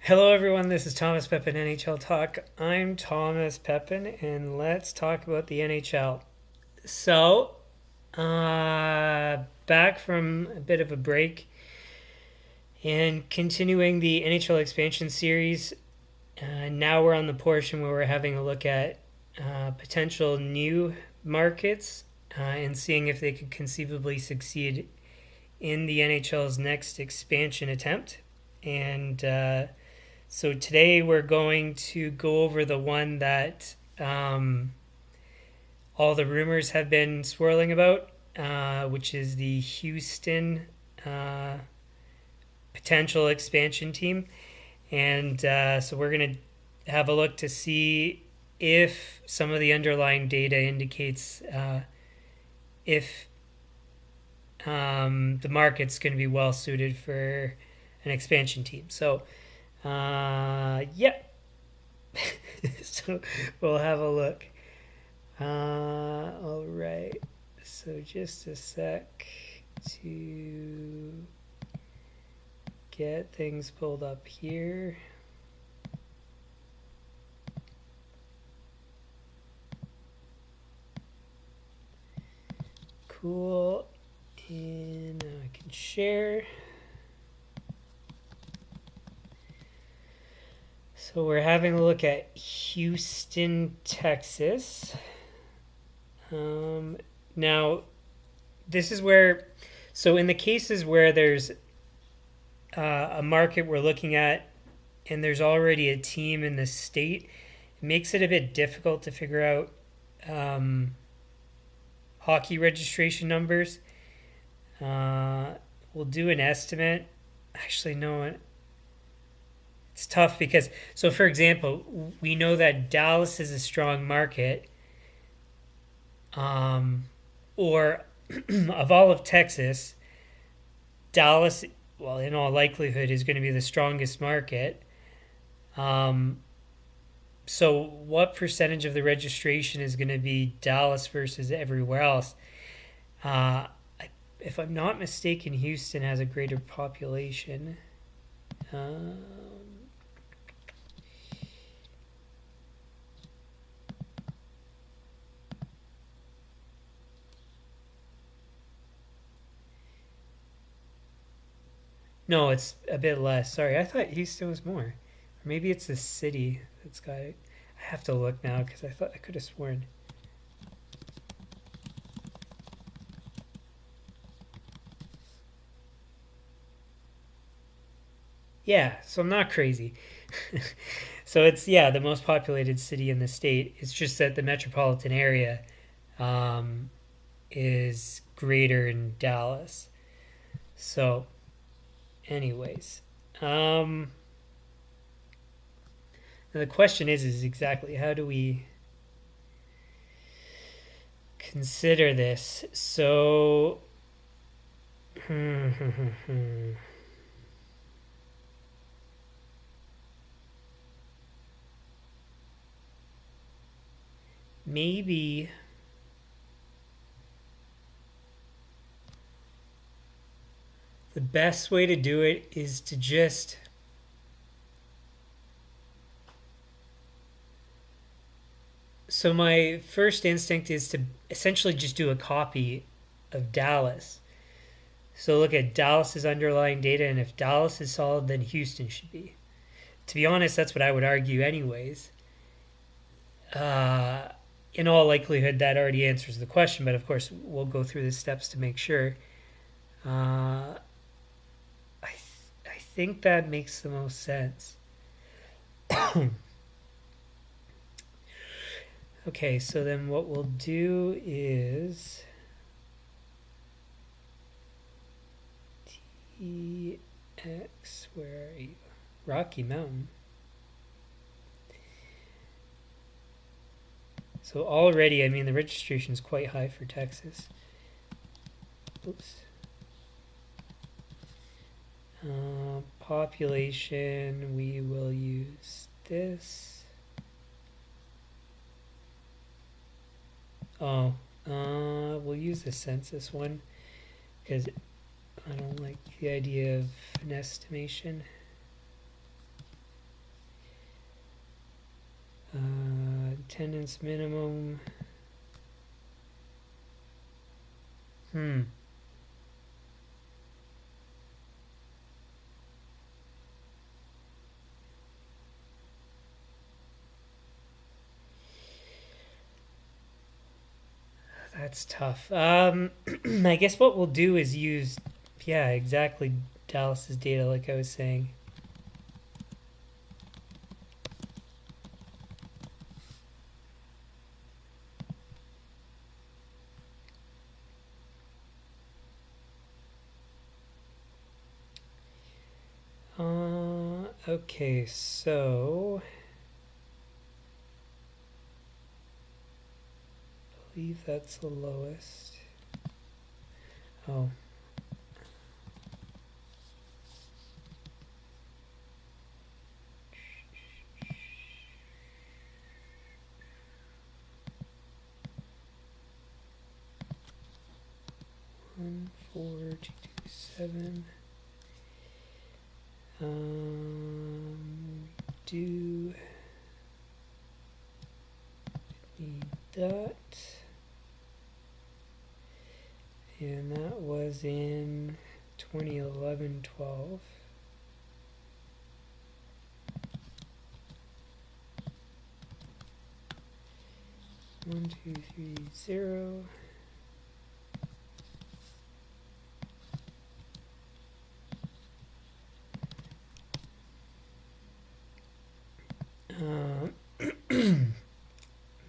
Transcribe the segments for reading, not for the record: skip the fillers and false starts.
Hello, everyone. This is Thomas Pepin, NHL Talk. I'm Thomas Pepin, and let's talk about the NHL. So, back from a bit of a break and continuing the NHL expansion series. Now we're on the portion where we're having a look at potential new markets and seeing if they could conceivably succeed in the NHL's next expansion attempt. And so today we're going to go over the one that all the rumors have been swirling about, which is the Houston potential expansion team. And so we're going to have a look to see if some of the underlying data indicates if the market's going to be well suited for an expansion team. So, yeah. So we'll have a look. All right. So just a sec to get things pulled up here. Cool. And now I can share. So we're having a look at Houston, Texas. Now, this is where, so in the cases where there's a market we're looking at and there's already a team in the state, it makes it a bit difficult to figure out hockey registration numbers. We'll do an estimate. Actually, no, it's tough because, so for example, we know that Dallas is a strong market, or of all of Texas, Dallas, well, in all likelihood, is going to be the strongest market. So, what percentage of the registration is going to be Dallas versus everywhere else? If I'm not mistaken, Houston has a greater population. No, it's a bit less. Sorry, I thought Houston was more. Or maybe it's the city that's got it. I have to look now because I thought I could have sworn. Yeah, so I'm not crazy. So it's, yeah, the most populated city in the state. It's just that the metropolitan area um, is greater in Dallas. So, anyways, now the question is exactly how do we consider this? So, maybe the best way to do it is to just so my first instinct is to essentially just do a copy of Dallas. So look at Dallas's underlying data, and if Dallas is solid, then Houston should be. To be honest, that's what I would argue, anyways. Uh, in all likelihood, that already answers the question, but of course, we'll go through the steps to make sure. Uh, I think that makes the most sense. Okay, so then what we'll do is TX, where are you? Rocky Mountain. So already, I mean, the registration is quite high for Texas. Oops. Population, we will use this. Oh, we'll use the census one because I don't like the idea of an estimation. attendance minimum. That's tough. I guess what we'll do is use, yeah, exactly Dallas's data, like I was saying. Okay, so I believe that's the lowest. Oh. One, 4, 2, 2, 7. Do need that, and that was in 2011-12. One, 2, 3, 0.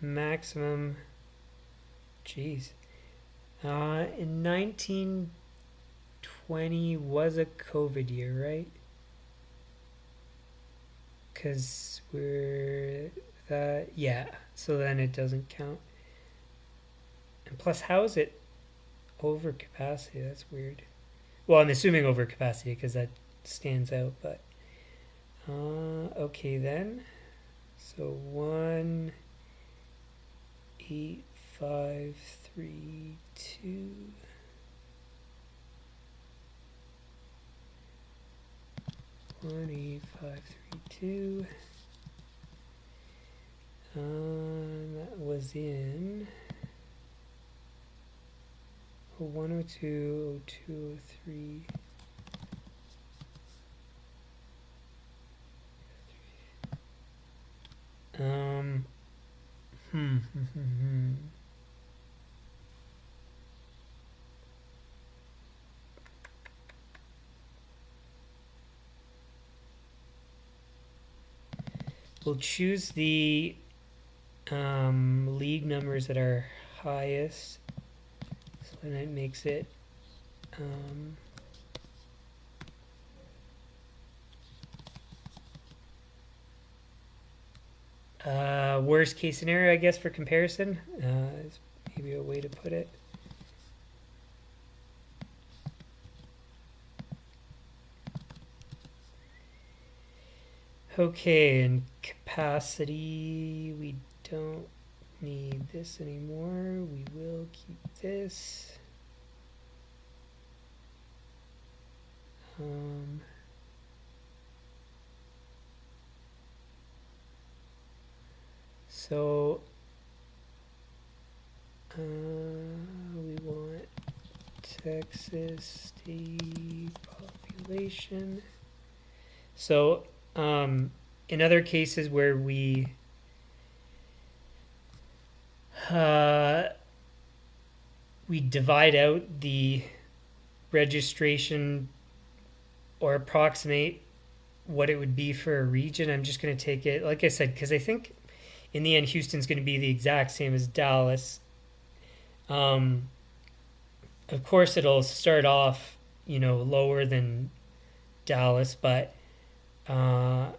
Maximum, geez, in 1920 was a COVID year, right? Because we're that, yeah, so then it doesn't count. And plus, how is it over capacity? That's weird. Well, I'm assuming over capacity because that stands out, but okay then. So 1, 8, 5, 3, 2. One, 8, 5, 3, 2. That was in 102, 02, 03. We'll choose the league numbers that are highest, so then it makes it worst case scenario, I guess, for comparison is maybe a way to put it. Okay, and capacity, we don't need this anymore. We will keep this. So we want Texas state population. So in other cases where we divide out the registration or approximate what it would be for a region, I'm just going to take it, like I said, because I think in the end Houston's going to be the exact same as Dallas. Of course it'll start off, lower than Dallas, but I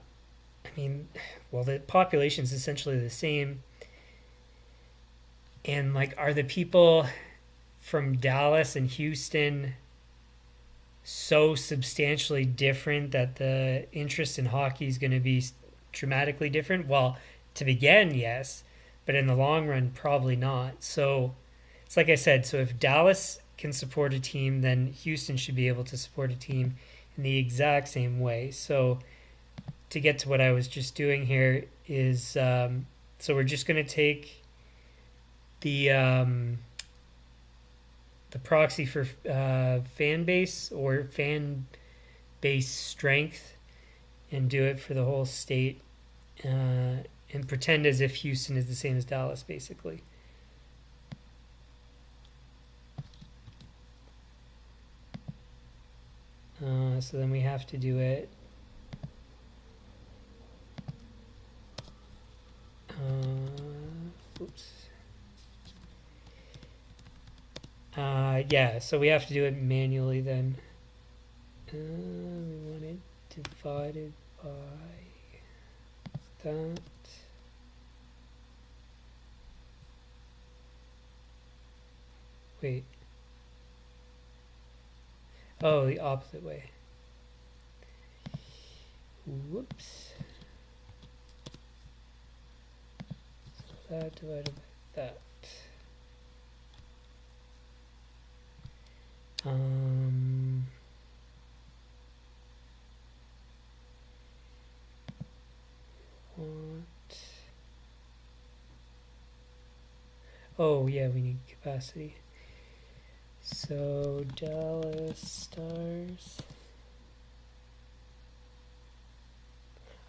mean, well, the population's essentially the same. And like, are the people from Dallas and Houston so substantially different that the interest in hockey is going to be dramatically different? Well, to begin, yes, but in the long run, probably not. So it's like I said, so if Dallas can support a team, then Houston should be able to support a team in the exact same way. So to get to what I was just doing here is So we're just going to take the proxy for fan base or fan base strength and do it for the whole state and pretend as if Houston is the same as Dallas, basically. So then we have to do it. Oops. Yeah, so we have to do it manually then. We want it divided by that. Wait. Oh, the opposite way. Whoops. So that divided by that. Oh yeah, we need capacity. So Dallas Stars.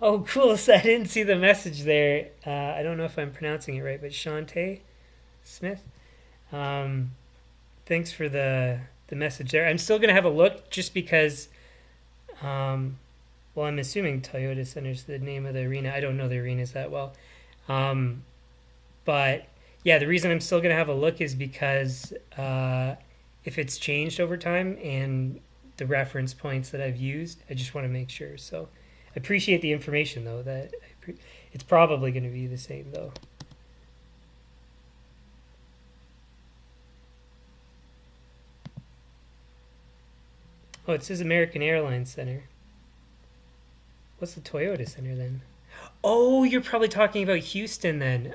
Oh, cool. So I didn't see the message there. I don't know if I'm pronouncing it right, but Shantae Smith. Thanks for the message there. I'm still going to have a look just because, well, I'm assuming Toyota Center's the name of the arena. I don't know the arenas that well. But yeah, the reason I'm still going to have a look is because if it's changed over time and the reference points that I've used, I just want to make sure. So I appreciate the information, though. It's probably going to be the same, though. Oh, it says American Airlines Center. What's the Toyota Center then? Oh, you're probably talking about Houston then.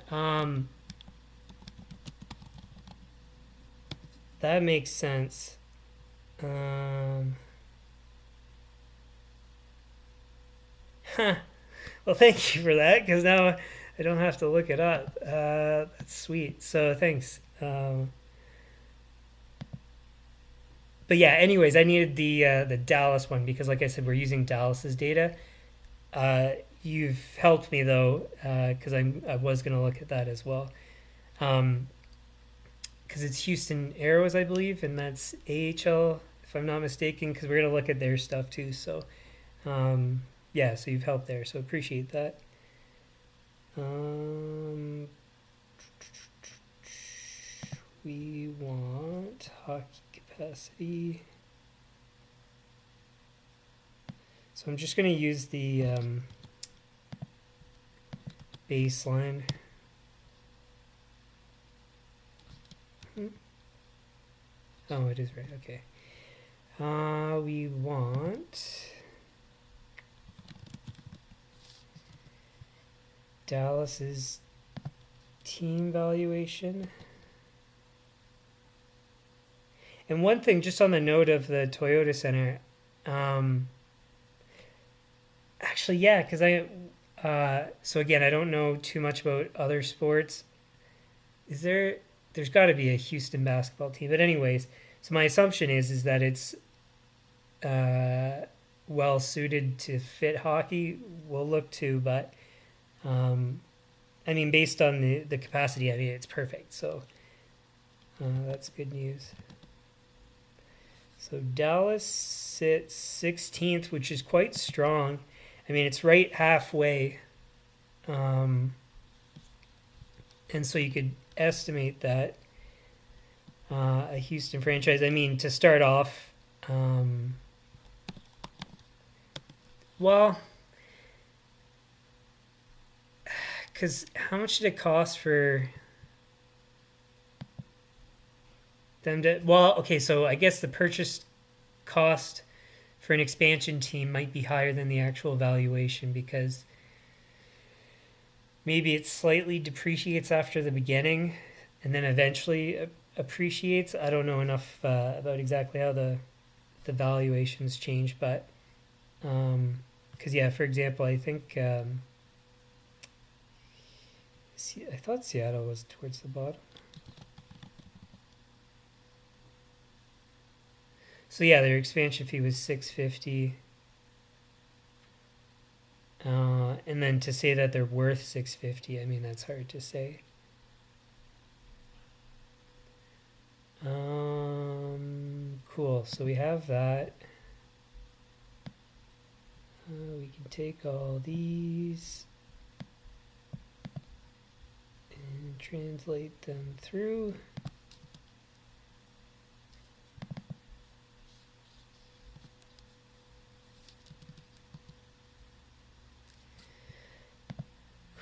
That makes sense. Huh. Well, thank you for that, because now I don't have to look it up. That's sweet. So thanks. But yeah, anyways, I needed the Dallas one because, like I said, we're using Dallas's data. You've helped me though, because I was gonna look at that as well. Because it's Houston Aeros, I believe, and that's AHL, if I'm not mistaken, because we're gonna look at their stuff too. So, yeah, so you've helped there, so appreciate that. We want hockey capacity. So I'm just going to use the baseline. Oh, it is right. Okay. We want Dallas's team valuation. And one thing, just on the note of the Toyota Center, actually, yeah, because so again, I don't know too much about other sports. There's got to be a Houston basketball team. But anyways, so my assumption is that it's well suited to fit hockey. We'll look to, but I mean, based on the capacity, I mean, it's perfect. So that's good news. So Dallas sits 16th, which is quite strong. I mean, it's right halfway. And so you could estimate that a Houston franchise, I mean, to start off, well, because how much did it cost for them to, well, okay, so I guess the purchase cost for an expansion team might be higher than the actual valuation because maybe it slightly depreciates after the beginning and then eventually appreciates. I don't know enough about exactly how the valuations change, but because yeah, for example, I think I thought Seattle was towards the bottom. So yeah, their expansion fee was $650. And then to say that they're worth $650, I mean, that's hard to say. Cool. So we have that. We can take all these and translate them through.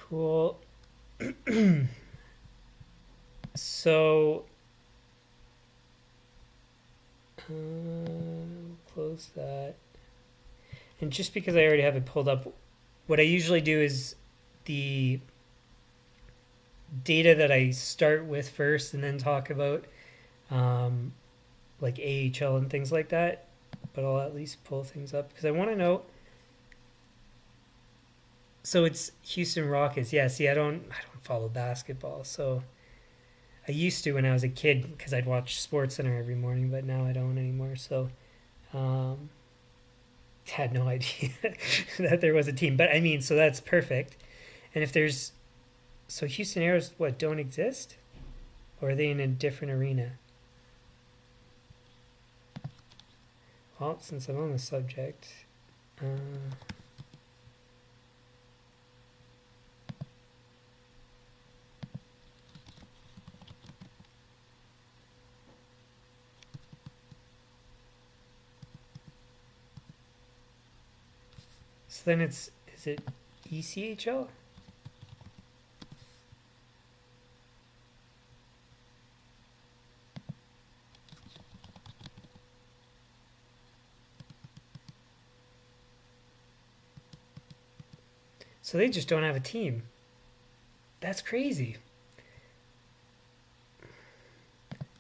Cool. So close that. And just because I already have it pulled up, what I usually do is the data that I start with first and then talk about like AHL and things like that. But I'll at least pull things up because I want to know. So it's Houston Rockets. Yeah, see, I don't follow basketball. So I used to when I was a kid because I'd watch SportsCenter every morning, but now I don't anymore. So had no idea that there was a team. But I mean, so that's perfect. And if there's, so Houston Aeros, what, don't exist? Or are they in a different arena? Well, since I'm on the subject, so then is it ECHL? So they just don't have a team. That's crazy.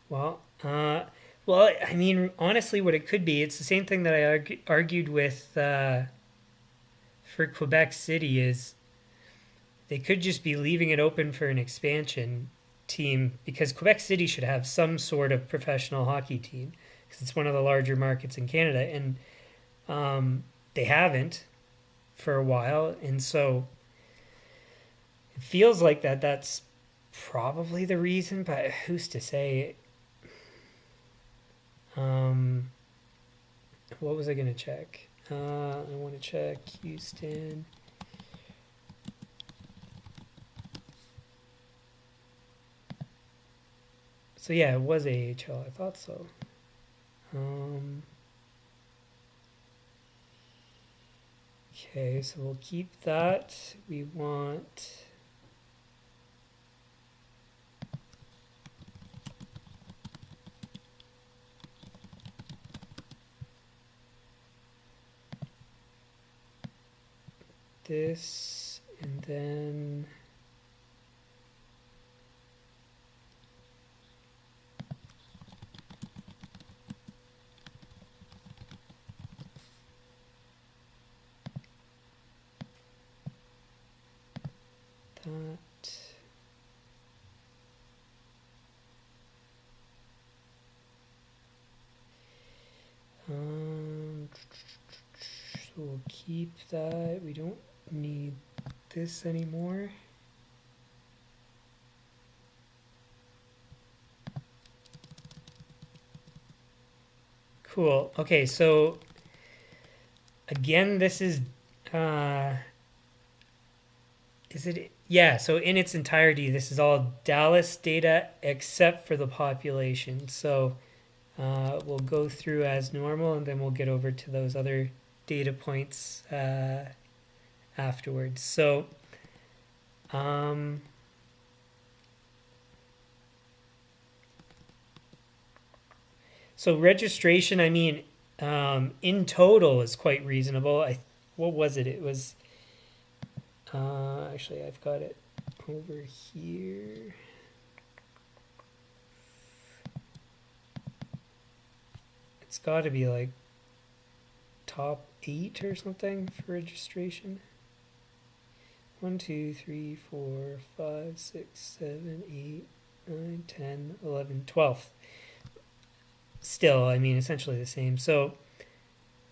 Well, I mean, honestly, what it could be, it's the same thing that I argued with for Quebec City is they could just be leaving it open for an expansion team because Quebec City should have some sort of professional hockey team because it's one of the larger markets in Canada, and they haven't for a while, and so it feels like that's probably the reason, but who's to say? What was I going to check? I want to check Houston. So yeah, it was AHL. I thought so. Okay, so we'll keep that. We want... this, and then... that. So we'll keep that. We don't need this anymore. Cool. Okay, so again, this is it? Yeah, so in its entirety, this is all Dallas data except for the population. So we'll go through as normal, and then we'll get over to those other data points afterwards. So so registration, I mean, in total is quite reasonable. What was it? It was actually, I've got it over here. It's got to be like top 8 or something for registration. 1, 2, 3, 4, 5, 6, 7, 8, 9, 10, 11, 12. Still, I mean, essentially the same. So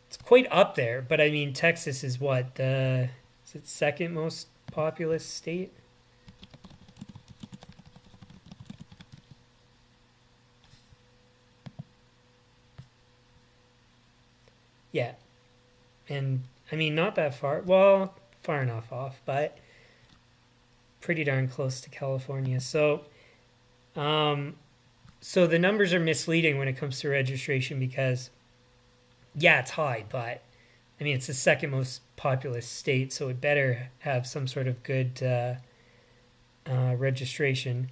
it's quite up there. But I mean, Texas is what? Is it second most populous state? Yeah. And I mean, not that far. Well, far enough off, but pretty darn close to California. Um, so the numbers are misleading when it comes to registration because, yeah, it's high, but I mean, it's the second most populous state, so it better have some sort of good registration.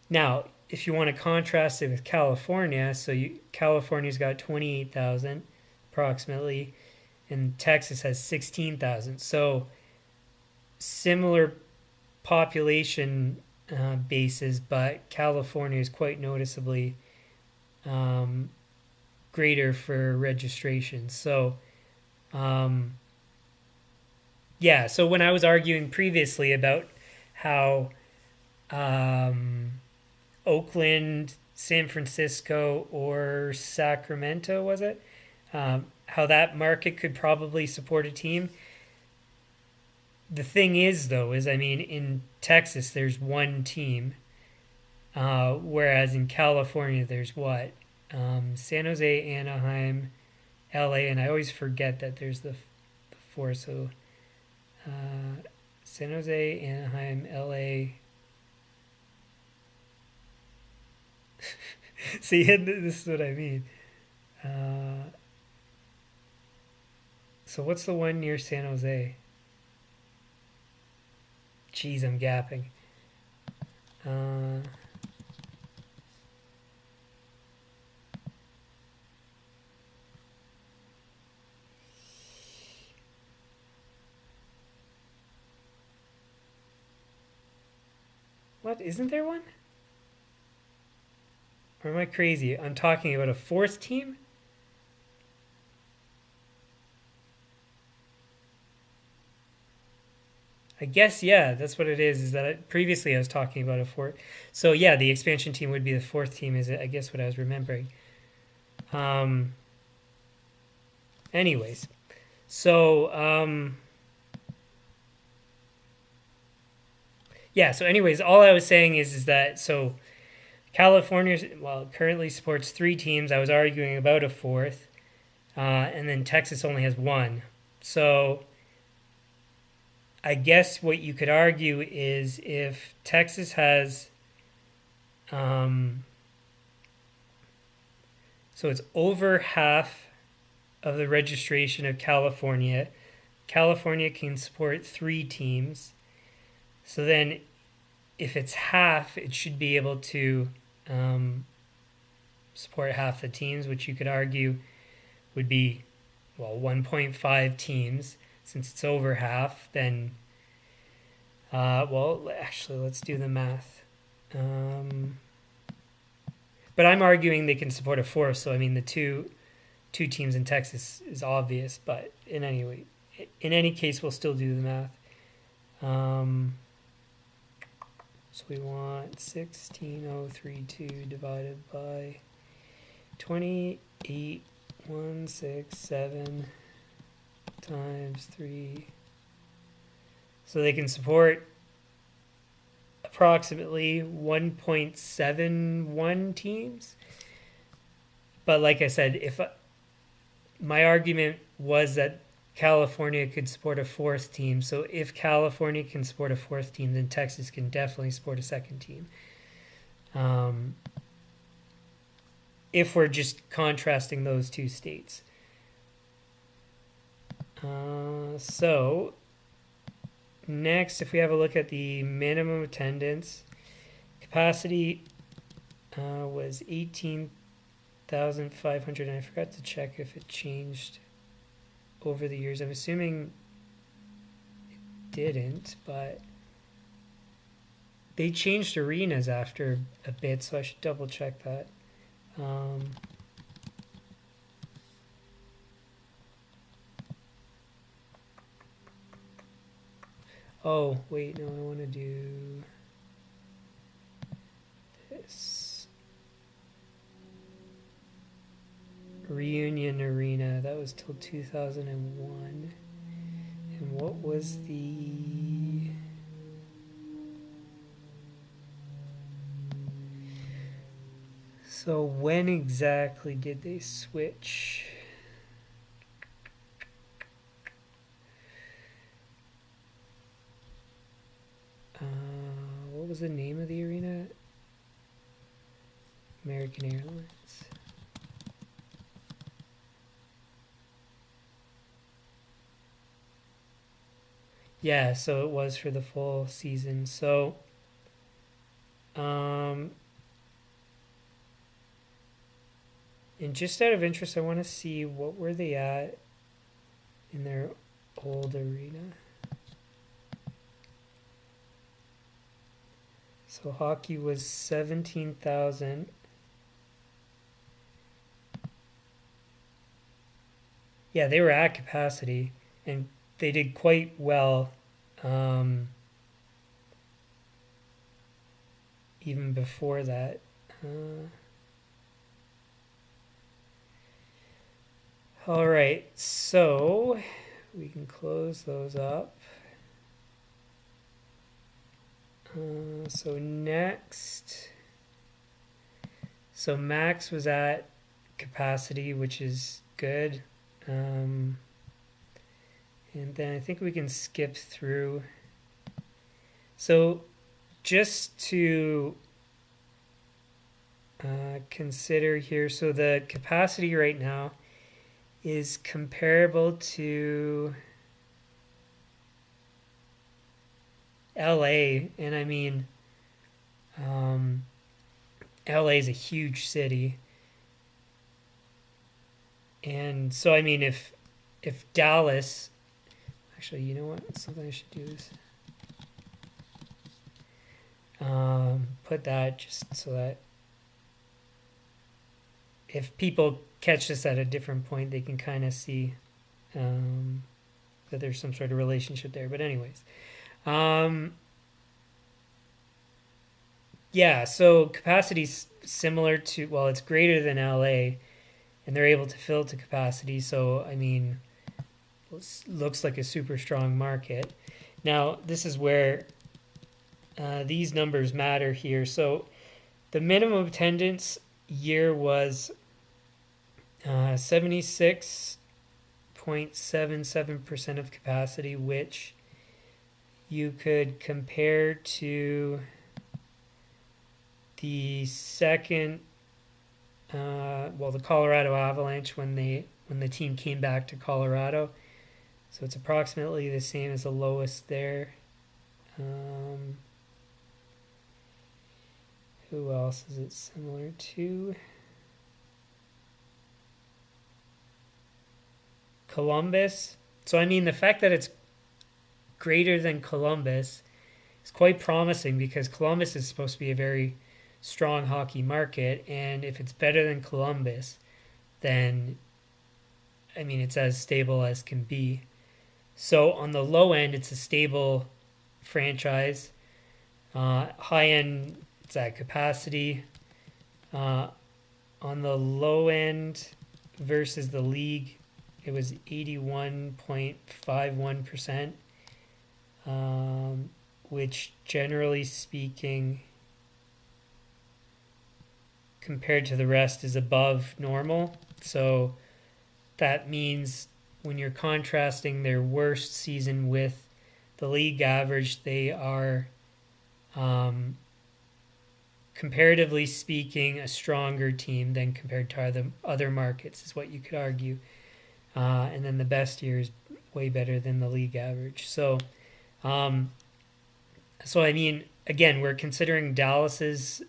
Now, if you want to contrast it with California, California's got 28,000 approximately, and Texas has 16,000. So similar population bases, but California is quite noticeably greater for registration. So, yeah, so when I was arguing previously about how Oakland, San Francisco, or Sacramento, was it? How that market could probably support a team. The thing is, though, I mean, in Texas, there's one team, whereas in California, there's what? San Jose, Anaheim, LA, and I always forget that there's the four. So San Jose, Anaheim, LA. See, this is what I mean. So what's the one near San Jose? Jeez, I'm gapping. What? Isn't there one? Or am I crazy? I'm talking about a fourth team? I guess, yeah, that's what it is that previously I was talking about a fourth. So, yeah, the expansion team would be the fourth team, is I guess what I was remembering. Anyways, so, yeah, so anyways, all I was saying is that, so California, well, currently supports 3 teams. I was arguing about a fourth. And then Texas only has 1. So I guess what you could argue is if Texas has, so it's over half of the registration of California. California can support 3 teams. So then if it's half, it should be able to support half the teams, which you could argue would be, well, 1.5 teams. Since it's over half, then, well, actually, let's do the math. But I'm arguing they can support a fourth, so I mean the two teams in Texas is obvious, but in any case, we'll still do the math. So we want 16,032 divided by 28,167 times 3. So they can support approximately 1.71 teams. But like I said, my argument was that California could support a fourth team. So if California can support a fourth team, then Texas can definitely support a second team. If we're just contrasting those 2 states. So next, if we have a look at the minimum attendance, capacity was 18,500, and I forgot to check if it changed over the years. I'm assuming it didn't, but they changed arenas after a bit, so I should double check that. Oh, wait, no, I want to do this. Reunion Arena, that was till 2001. And what was the... So when exactly did they switch? What was the name of the arena? American Airlines. Yeah, so it was for the full season. So, and just out of interest, I want to see what were they at in their old arena. So hockey was 17,000. Yeah, they were at capacity, and they did quite well, even before that. All right, so we can close those up. So next, so Max was at capacity, which is good. And then I think we can skip through. So just to consider here, so the capacity right now is comparable to LA, and I mean, LA is a huge city, and so I mean, if Dallas, actually, you know what? Something I should do is put that just so that if people catch this at a different point, they can kind of see that there's some sort of relationship there. But anyways. Yeah, so capacity's similar to, well, it's greater than LA, and they're able to fill to capacity. So, I mean, it looks like a super strong market. Now, this is where these numbers matter here. So, the minimum attendance year was 76.77% of capacity, which you could compare to the second, the Colorado Avalanche when the team came back to Colorado. So it's approximately the same as the lowest there. Who else is it similar to? Columbus. So I mean, the fact that it's greater than Columbus is quite promising, because Columbus is supposed to be a very strong hockey market, and if it's better than Columbus, then I mean, it's as stable as can be. So on the low end, it's a stable franchise. High end, it's at capacity. On the low end versus the league, it was 81.51%. Which generally speaking, compared to the rest, is above normal. So that means when you're contrasting their worst season with the league average, they are, comparatively speaking, a stronger team than compared to other markets, is what you could argue. And then the best year is way better than the league average. So I mean, again, we're considering Dallas's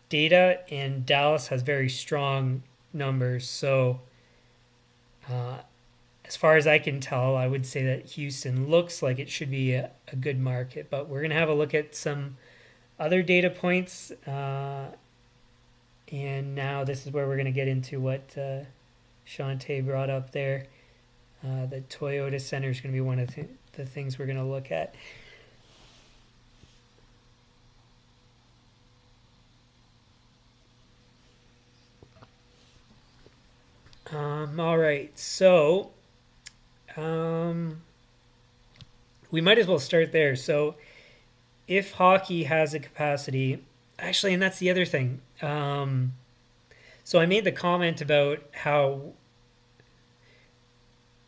data, and Dallas has very strong numbers. So as far as I can tell, I would say that Houston looks like it should be a good market. But we're going to have a look at some other data points. And now this is where we're going to get into what Shantae brought up there. The Toyota Center is going to be one of the the things we're going to look at. All right, so we might as well start there. So if hockey has a capacity, actually, and that's the other thing. So I made the comment about how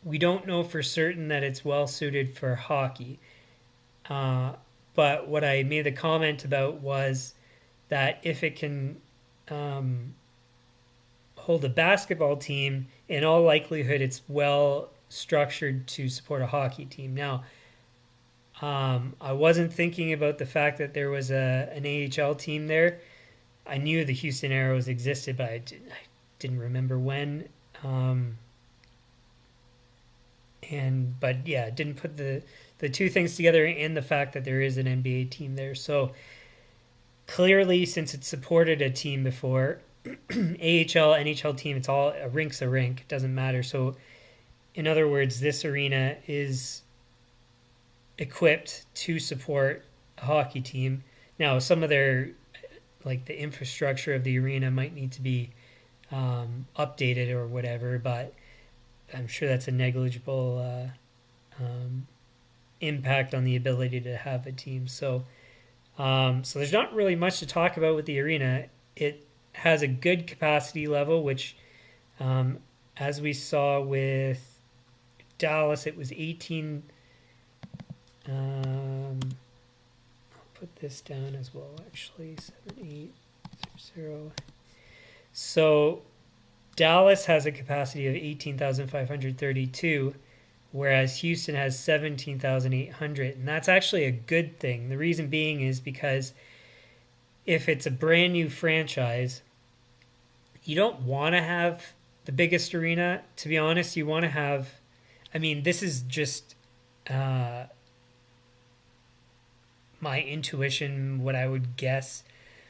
we don't know for certain that it's well suited for hockey. But what I made the comment about was that if it can hold a basketball team, in all likelihood, it's well structured to support a hockey team. Now, I wasn't thinking about the fact that there was an AHL team there. I knew the Houston Aeros existed, but I didn't remember when. But yeah, didn't put the two things together, and the fact that there is an NBA team there. So clearly, since it supported a team before, AHL, NHL team, it's all a rink's a rink. It doesn't matter. So in other words, this arena is equipped to support a hockey team. Now, some of their, like the infrastructure of the arena might need to be updated or whatever, but I'm sure that's a negligible impact on the ability to have a team. So there's not really much to talk about with the arena. It has a good capacity level, which, as we saw with Dallas, it was 18. I'll put this down as well, actually, 7800. So Dallas has a capacity of 18,532, whereas Houston has 17,800. And that's actually a good thing. The reason being is because if it's a brand new franchise, you don't want to have the biggest arena. To be honest, you want to have, I mean, this is just my intuition, what I would guess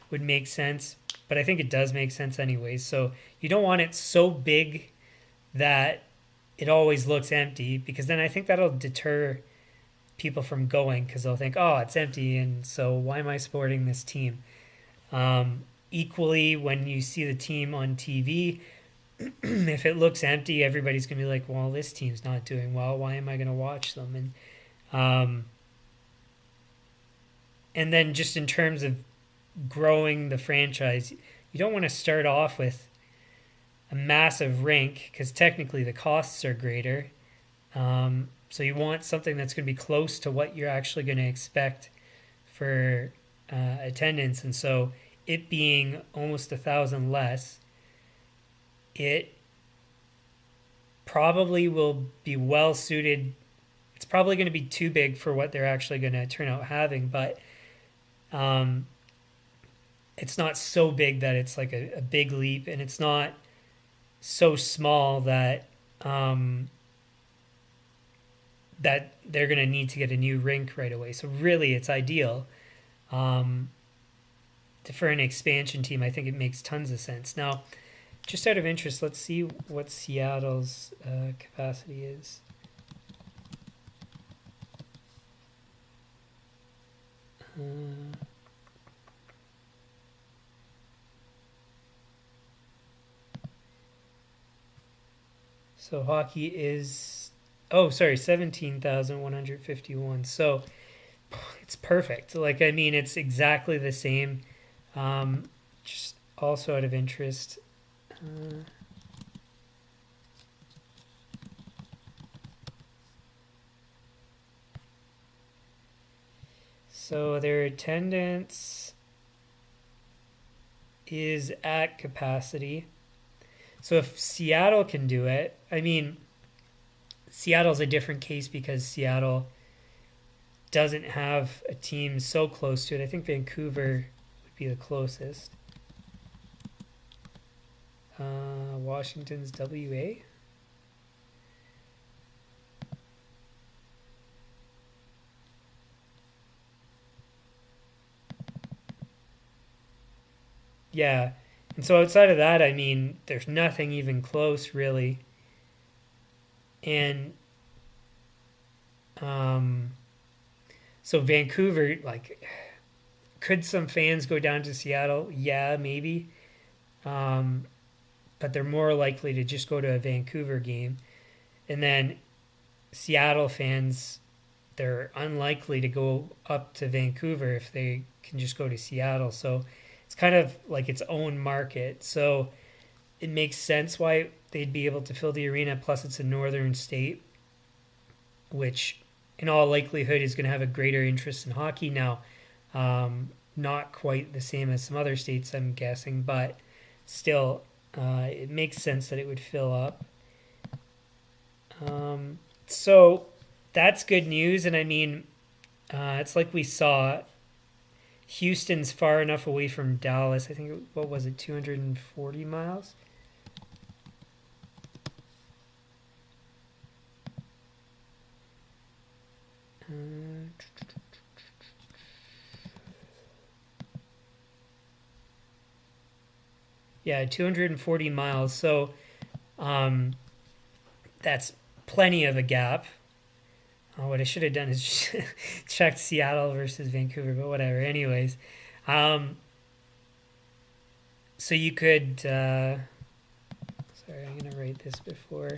would make sense, but I think it does make sense anyways. So you don't want it so big that it always looks empty, because then I think that'll deter people from going, because they'll think, oh, it's empty, and so why am I supporting this team? Equally, when you see the team on TV, if it looks empty, everybody's going to be like, well, this team's not doing well. Why am I going to watch them? And then just in terms of growing the franchise, you don't want to start off with a massive rink, because technically the costs are greater. So you want something that's going to be close to what you're actually going to expect for attendance. And so it being almost 1,000 less, it probably will be well suited. It's probably going to be too big for what they're actually going to turn out having, but it's not so big that it's like a big leap, and it's not so small that that they're going to need to get a new rink right away. So really, it's ideal. For an expansion team, I think it makes tons of sense. Now, just out of interest, let's see what Seattle's capacity is. So hockey is, 17,151. So it's perfect. Like, I mean, it's exactly the same. Just also out of interest. So their attendance is at capacity. So if Seattle can do it, I mean, Seattle's a different case because Seattle doesn't have a team so close to it. I think Vancouver would be the closest. Washington's WA. Yeah. And so outside of that, I mean, there's nothing even close, really. And Um, so Vancouver, like, could some fans go down to Seattle? Yeah, maybe. Um, but they're more likely to just go to a Vancouver game. And then Seattle fans, they're unlikely to go up to Vancouver if they can just go to Seattle. So it's kind of like its own market. So it makes sense why they'd be able to fill the arena. Plus, it's a northern state, which in all likelihood is going to have a greater interest in hockey. Now, not quite the same as some other states, I'm guessing, but still, it makes sense that it would fill up. So that's good news. And I mean, it's like we saw Houston's far enough away from Dallas. I think, what was it, 240 miles? Yeah, 240 miles. So that's plenty of a gap. What I should have done is just checked Seattle versus Vancouver, but whatever. Anyways, so you could. Sorry, I'm gonna write this before.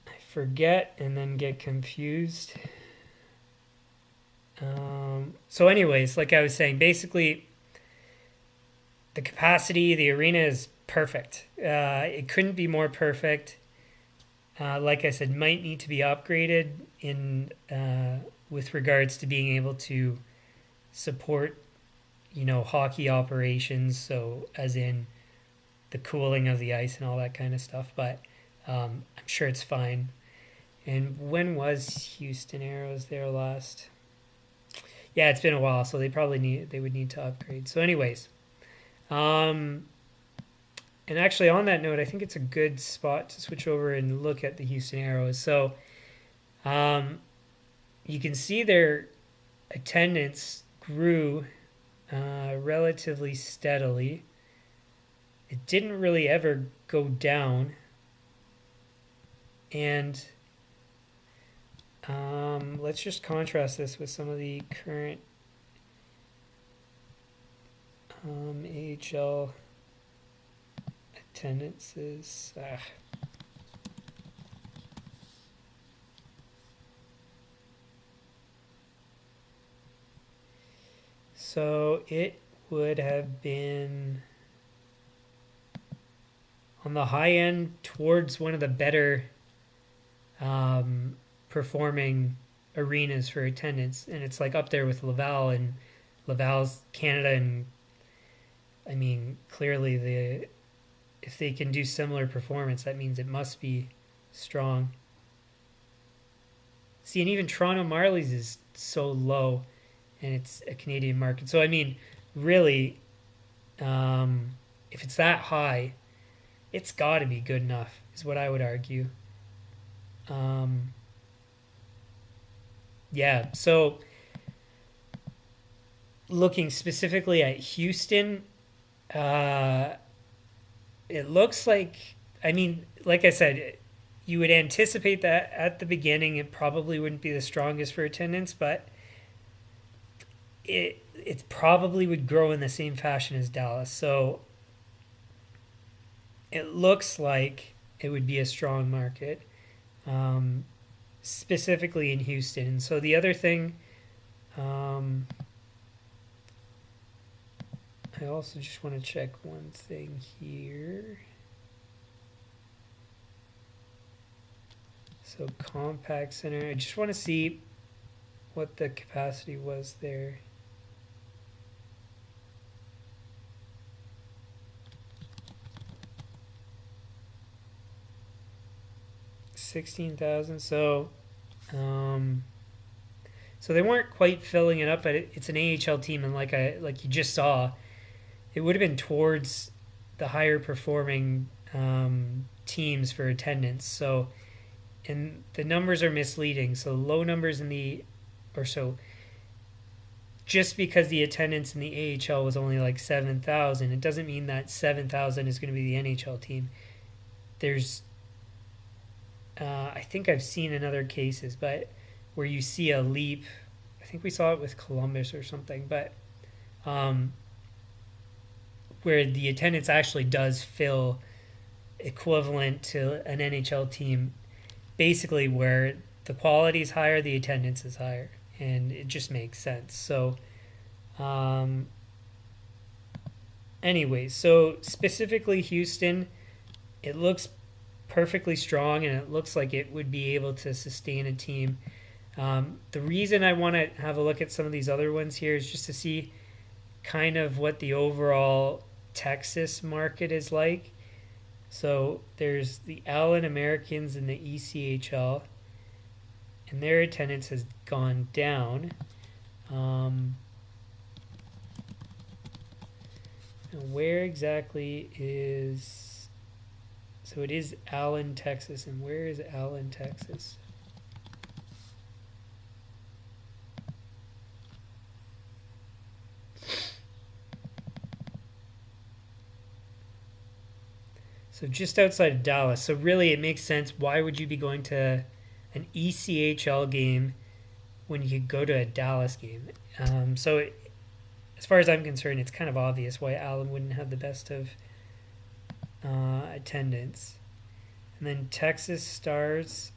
I forget and then get confused. So, anyways, like I was saying, basically, the capacity, the arena is perfect. It couldn't be more perfect. Like I said, might need to be upgraded in with regards to being able to support, hockey operations. So, as in the cooling of the ice and all that kind of stuff. But I'm sure it's fine. And when was Houston Aeros there last? Yeah, it's been a while, so they would need to upgrade. So, anyways. And actually, on that note, I think it's a good spot to switch over and look at the Houston Aeros. So, you can see their attendance grew relatively steadily. It didn't really ever go down. And let's just contrast this with some of the current AHL attendances. So it would have been on the high end towards one of the better performing arenas for attendance, and it's like up there with Laval, and Laval's Canada, and I mean clearly if they can do similar performance, that means it must be strong. See, and even Toronto Marlies is so low, and it's a Canadian market. So I mean, really, if it's that high, it's got to be good enough, is what I would argue. Yeah, so looking specifically at Houston, it looks like, I mean, like I said, you would anticipate that at the beginning it probably wouldn't be the strongest for attendance, but it probably would grow in the same fashion as Dallas. So it looks like it would be a strong market, specifically in Houston. And so the other thing, I also just want to check one thing here. So Compact Center, I just want to see what the capacity was there. $16,000. So they weren't quite filling it up, but it's an AHL team, and like you just saw, it would have been towards the higher performing teams for attendance. So, and the numbers are misleading. So low numbers just because the attendance in the AHL was only like 7,000, it doesn't mean that 7,000 is going to be the NHL team. there's, I think I've seen in other cases, but where you see a leap, I think we saw it with Columbus or something, but where the attendance actually does fill equivalent to an NHL team, basically where the quality is higher, the attendance is higher, and it just makes sense. So, anyways, so specifically Houston, it looks perfectly strong, and it looks like it would be able to sustain a team. The reason I want to have a look at some of these other ones here is just to see kind of what the overall Texas market is like. So there's the Allen Americans in the ECHL, and their attendance has gone down. Where exactly is... So it is Allen, Texas, and where is Allen, Texas? So just outside of Dallas. So really it makes sense. Why would you be going to an ECHL game when you could go to a Dallas game? As far as I'm concerned, it's kind of obvious why Allen wouldn't have the best of attendance. And then Texas Stars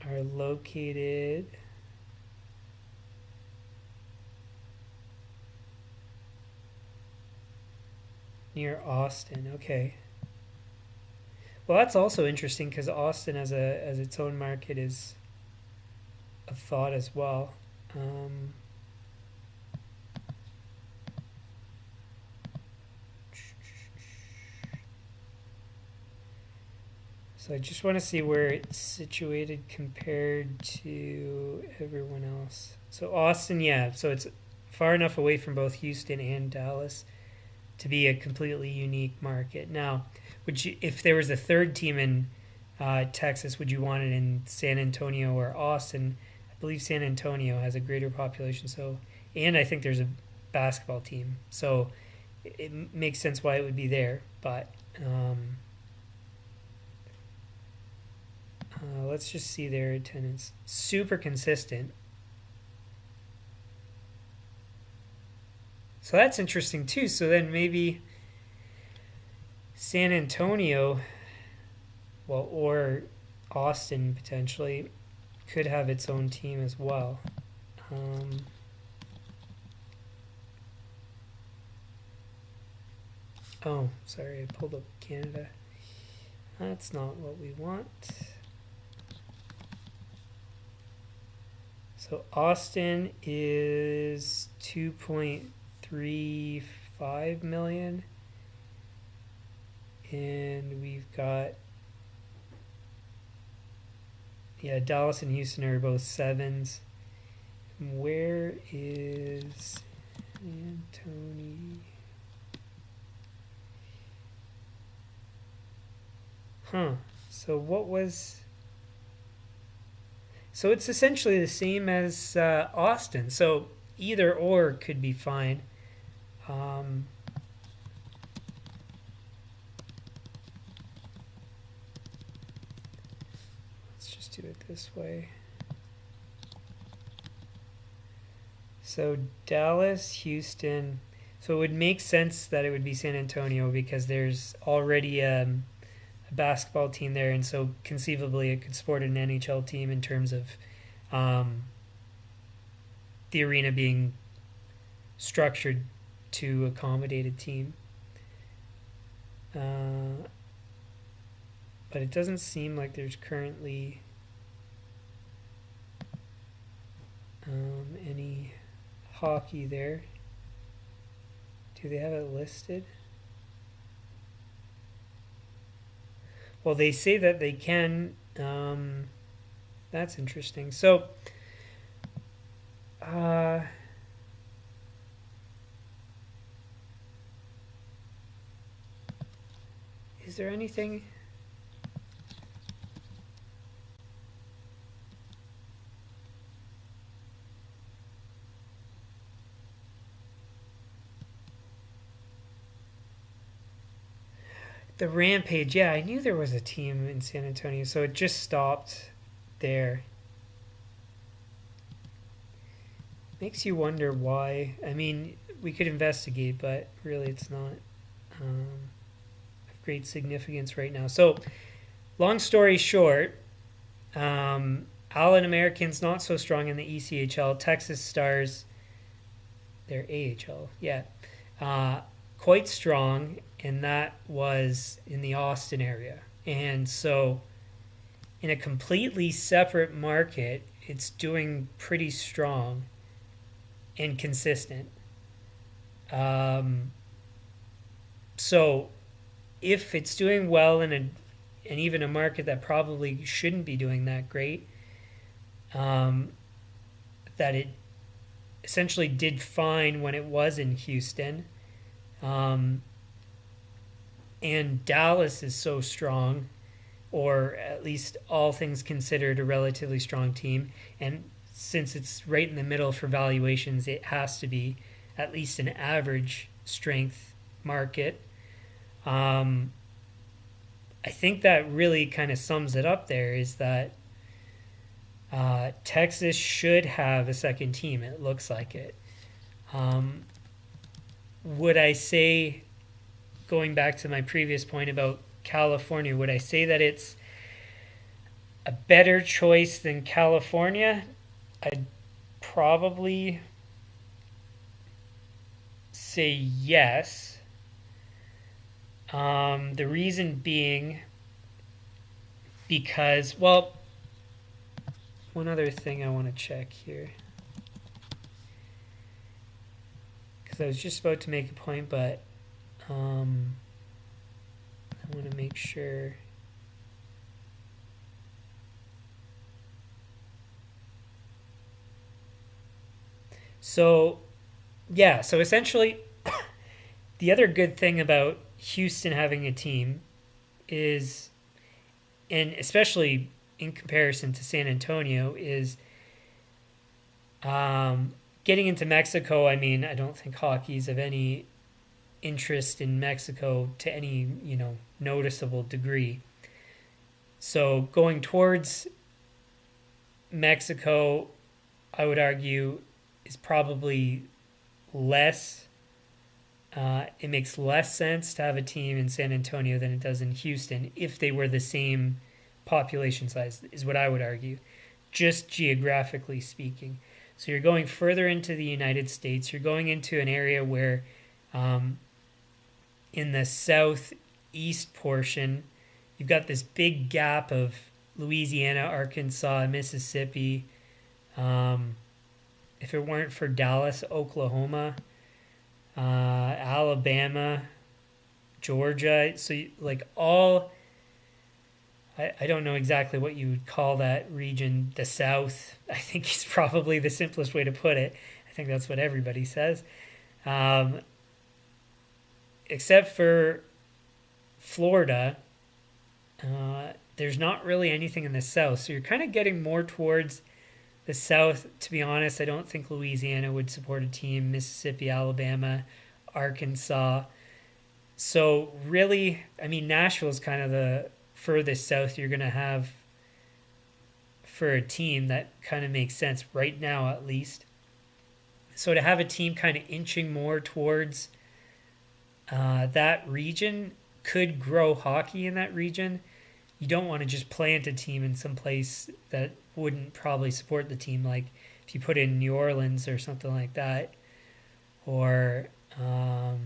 are located... near Austin. Okay. Well, that's also interesting because Austin as its own market is a thought as well. So I just want to see where it's situated compared to everyone else. So Austin, yeah. So it's far enough away from both Houston and Dallas to be a completely unique market. Now, would you, if there was a third team in Texas, would you want it in San Antonio or Austin? I believe San Antonio has a greater population, so, and I think there's a basketball team, so it makes sense why it would be there. But let's just see their attendance. Super consistent. So that's interesting too. So then maybe San Antonio, well, or Austin potentially, could have its own team as well. Oh, sorry, I pulled up Canada. That's not what we want. So Austin is 2.35 million, and we've got, yeah, Dallas and Houston are both sevens. Where is Anthony? So what was... So it's essentially the same as Austin. So either or could be fine. Let's just do it this way. So Dallas, Houston. So it would make sense that it would be San Antonio because there's already a basketball team there, and so conceivably it could support an NHL team in terms of the arena being structured to accommodate a team. But it doesn't seem like there's currently any hockey there. Do they have it listed? Well, they say that they can. That's interesting. So, is there anything? The Rampage, yeah, I knew there was a team in San Antonio, so it just stopped there. Makes you wonder why. I mean, we could investigate, but really it's not of great significance right now. So, long story short, Allen Americans not so strong in the ECHL. Texas Stars, they're AHL, yeah, quite strong, and that was in the Austin area. And so, in a completely separate market, it's doing pretty strong and consistent. So, if it's doing well in and even a market that probably shouldn't be doing that great, that it essentially did fine when it was in Houston. And Dallas is so strong, or at least all things considered, a relatively strong team. And since it's right in the middle for valuations, it has to be at least an average strength market. I think that really kind of sums it up there, is that Texas should have a second team. It looks like it. Would I say, going back to my previous point about California, would I say that it's a better choice than California? I'd probably say yes. The reason being because, well, one other thing I want to check here, because I was just about to make a point, but I want to make sure. So, yeah, so essentially, the other good thing about Houston having a team is, and especially in comparison to San Antonio, is getting into Mexico. I mean, I don't think hockey's of any interest in Mexico to any, noticeable degree. So going towards Mexico, I would argue, is probably less. It makes less sense to have a team in San Antonio than it does in Houston if they were the same population size, is what I would argue, just geographically speaking. So you're going further into the United States. You're going into an area where in the southeast portion, you've got this big gap of Louisiana, Arkansas, Mississippi. If it weren't for Dallas, Oklahoma, Alabama, Georgia, so I don't know exactly what you would call that region, the South, I think is probably the simplest way to put it. I think that's what everybody says. Except for Florida, there's not really anything in the South, so you're kind of getting more towards the South. To be honest, I don't think Louisiana would support a team. Mississippi, Alabama, Arkansas. So really, I mean, Nashville's kind of the furthest south you're going to have for a team. That kind of makes sense right now, at least. So to have a team kind of inching more towards that region could grow hockey in that region. You don't want to just plant a team in some place that wouldn't probably support the team, like if you put it in New Orleans or something like that, or I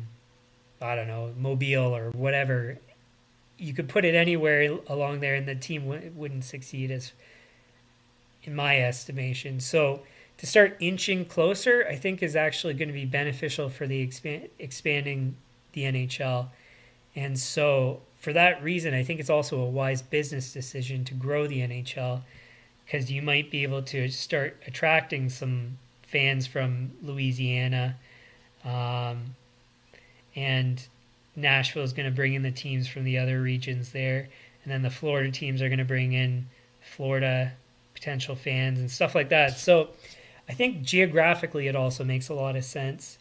don't know, Mobile or whatever. You could put it anywhere along there and the team wouldn't succeed, as in my estimation. So to start inching closer, I think is actually going to be beneficial for the expanding the NHL. And so for that reason, I think it's also a wise business decision to grow the NHL, because you might be able to start attracting some fans from Louisiana, and Nashville is going to bring in the teams from the other regions there, and then the Florida teams are going to bring in Florida potential fans and stuff like that. So I think geographically it also makes a lot of sense.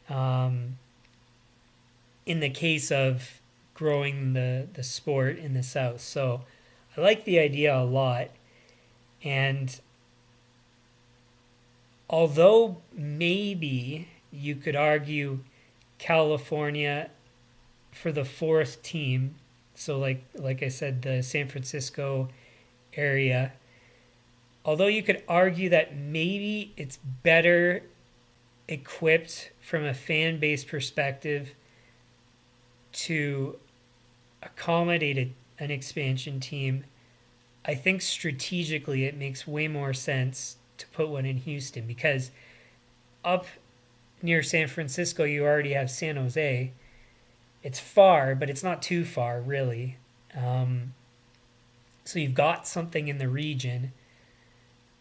In the case of growing the sport in the South. So I like the idea a lot. And although maybe you could argue California for the fourth team, so like I said, the San Francisco area, although you could argue that maybe it's better equipped from a fan base perspective to accommodate an expansion team, I think strategically it makes way more sense to put one in Houston, because up near San Francisco you already have San Jose. It's far, but it's not too far, really. So you've got something in the region.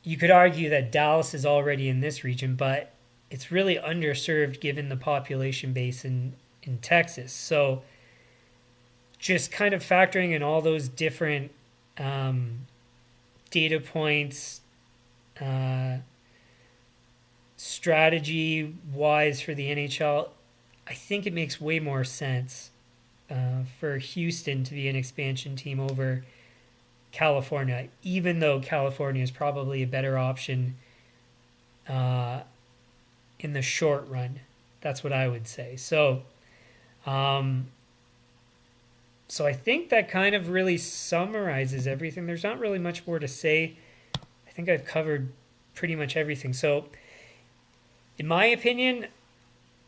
You could argue that Dallas is already in this region, but it's really underserved given the population base in Texas. So just kind of factoring in all those different data points, strategy-wise for the NHL, I think it makes way more sense for Houston to be an expansion team over California, even though California is probably a better option in the short run. That's what I would say. So I think that kind of really summarizes everything. There's not really much more to say. I think I've covered pretty much everything. So in my opinion,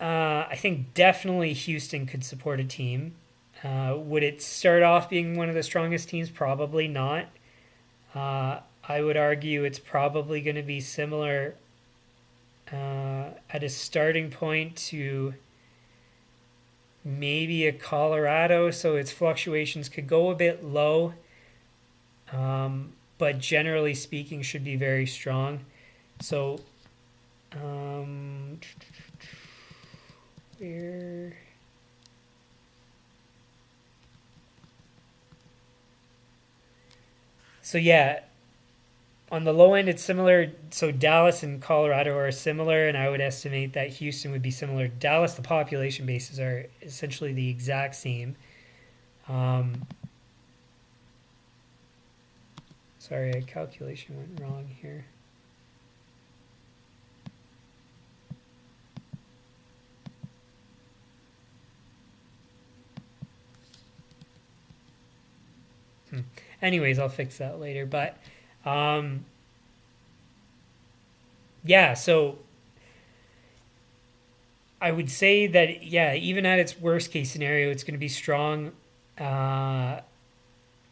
I think definitely Houston could support a team. Would it start off being one of the strongest teams? Probably not. I would argue it's probably going to be similar at a starting point to maybe a Colorado, so its fluctuations could go a bit low, but generally speaking should be very strong. So where... So yeah, on the low end, it's similar. So Dallas and Colorado are similar, and I would estimate that Houston would be similar. Dallas, the population bases are essentially the exact same. Sorry, a calculation went wrong here. Anyways, I'll fix that later. But yeah, so I would say that, yeah, even at its worst case scenario, it's going to be strong.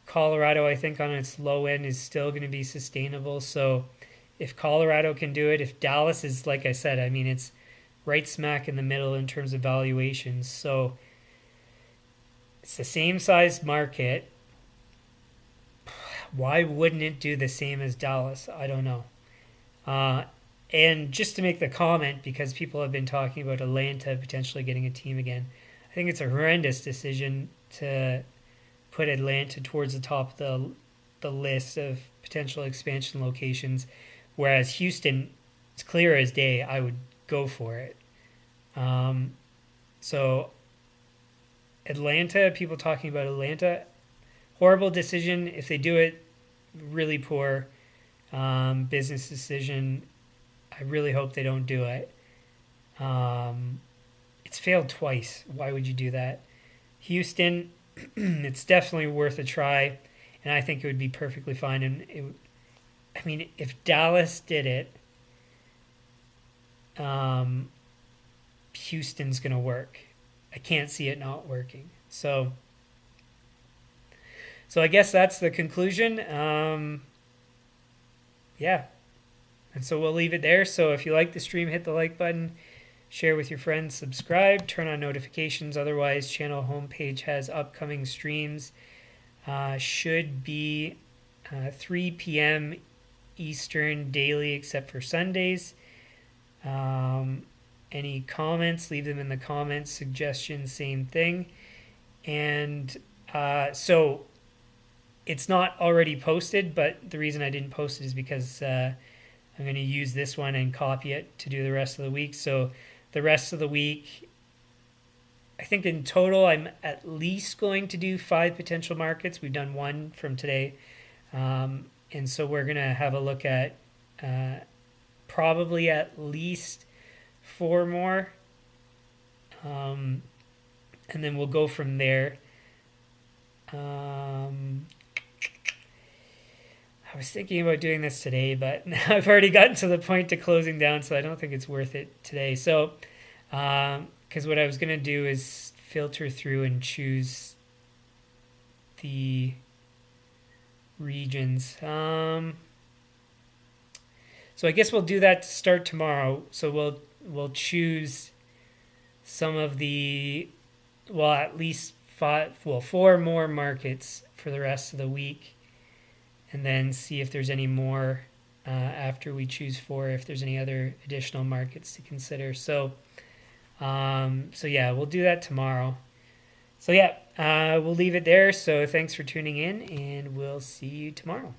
Colorado, I think, on its low end is still going to be sustainable. So if Colorado can do it, if Dallas is, like I said, I mean, it's right smack in the middle in terms of valuations. So it's the same size market. Why wouldn't it do the same as Dallas? I don't know. And just to make the comment, because people have been talking about Atlanta potentially getting a team again, I think it's a horrendous decision to put Atlanta towards the top of the list of potential expansion locations, whereas Houston, it's clear as day, I would go for it. So Atlanta, people talking about Atlanta, horrible decision. If they do it, really poor business decision. I really hope they don't do it. It's failed twice. Why would you do that? Houston, it's definitely worth a try, and I think it would be perfectly fine. And I mean, if Dallas did it, Houston's going to work. I can't see it not working. So I guess that's the conclusion. Yeah. And so we'll leave it there. So if you like the stream, hit the like button, share with your friends, subscribe, turn on notifications. Otherwise, channel homepage has upcoming streams. Should be 3 p.m. Eastern daily except for Sundays. Any comments, leave them in the comments. Suggestions, same thing. And so it's not already posted, but the reason I didn't post it is because I'm going to use this one and copy it to do the rest of the week. So the rest of the week, I think in total, I'm at least going to do 5 potential markets. We've done 1 from today. And so we're going to have a look at probably at least 4 more. And then we'll go from there. I was thinking about doing this today, but I've already gotten to the point to closing down, so I don't think it's worth it today. So, because what I was going to do is filter through and choose the regions. So I guess we'll do that to start tomorrow. So we'll choose some of the, well, at least 4 more markets for the rest of the week, and then see if there's any more after we choose 4, if there's any other additional markets to consider. So yeah, we'll do that tomorrow. So yeah, we'll leave it there. So thanks for tuning in, and we'll see you tomorrow.